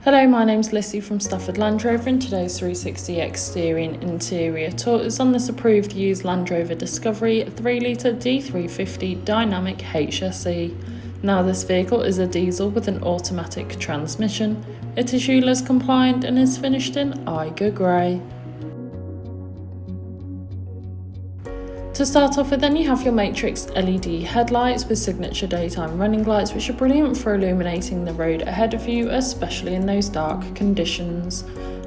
Hello, my name's Lissy from Stafford Land Rover, and today's 360 exterior and interior tour is on this approved used Land Rover Discovery 3.0 D350 Dynamic HSE. Now, this vehicle is a diesel with an automatic transmission. It is ULEZ compliant and is finished in Eiger Grey. To start off with, then you have your matrix LED headlights with signature daytime running lights, which are brilliant for illuminating the road ahead of you, especially in those dark conditions.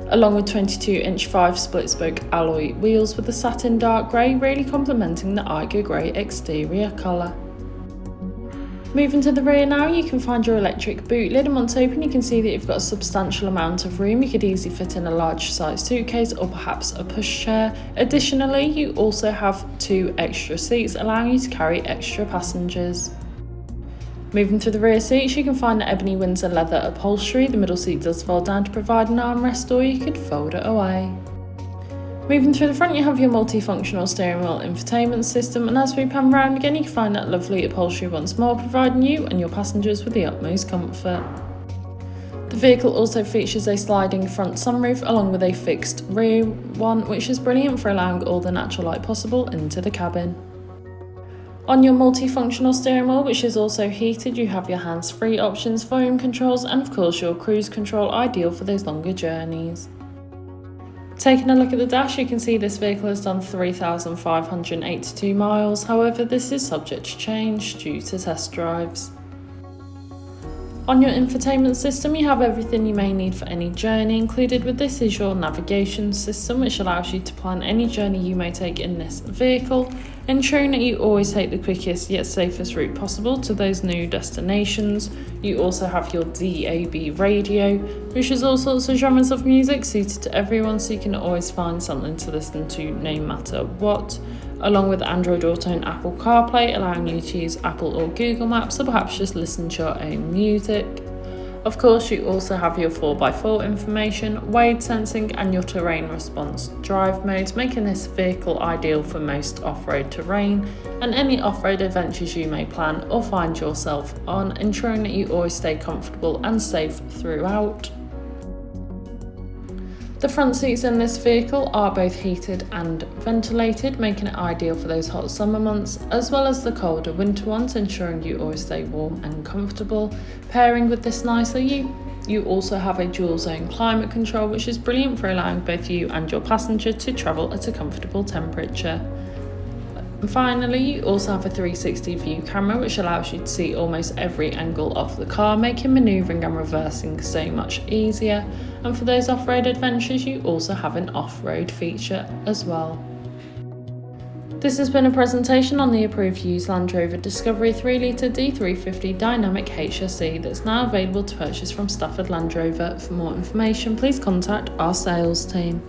Along with 22-inch 5 split-spoke alloy wheels with the satin dark grey, really complementing the Eiger Grey exterior colour. Moving to the rear now, you can find your electric boot lid, and once open you can see that you've got a substantial amount of room. You could easily fit in a large size suitcase or perhaps a pushchair. Additionally, you also have 2 extra seats, allowing you to carry extra passengers. Moving to the rear seats, you can find the ebony Windsor leather upholstery. The middle seat does fold down to provide an armrest, or you could fold it away. Moving through the front, you have your multifunctional steering wheel infotainment system, and as we pan round again you can find that lovely upholstery once more, providing you and your passengers with the utmost comfort. The vehicle also features a sliding front sunroof along with a fixed rear one, which is brilliant for allowing all the natural light possible into the cabin. On your multifunctional steering wheel, which is also heated, you have your hands-free options, volume controls, and of course your cruise control, ideal for those longer journeys. Taking a look at the dash, you can see this vehicle has done 3,582 miles, however this is subject to change due to test drives. On your infotainment system, you have everything you may need for any journey. Included with this is your navigation system, which allows you to plan any journey you may take in this vehicle, ensuring that you always take the quickest yet safest route possible to those new destinations. You also have your DAB radio, which has all sorts of genres of music suited to everyone, so you can always find something to listen to no matter what, along with Android Auto and Apple CarPlay, allowing you to use Apple or Google Maps, or perhaps just listen to your own music. Of course, you also have your 4x4 information, wade sensing, and your terrain response drive modes, making this vehicle ideal for most off-road terrain and any off-road adventures you may plan or find yourself on, ensuring that you always stay comfortable and safe throughout. The front seats in this vehicle are both heated and ventilated, making it ideal for those hot summer months, as well as the colder winter ones, ensuring you always stay warm and comfortable. Pairing with this nicely, you also have a dual zone climate control, which is brilliant for allowing both you and your passenger to travel at a comfortable temperature. And finally, you also have a 360 view camera, which allows you to see almost every angle of the car, making manoeuvring and reversing so much easier. And for those off-road adventures, you also have an off-road feature as well. This has been a presentation on the approved used Land Rover Discovery 3.0 D350 Dynamic HSE that's now available to purchase from Stafford Land Rover. For more information, please contact our sales team.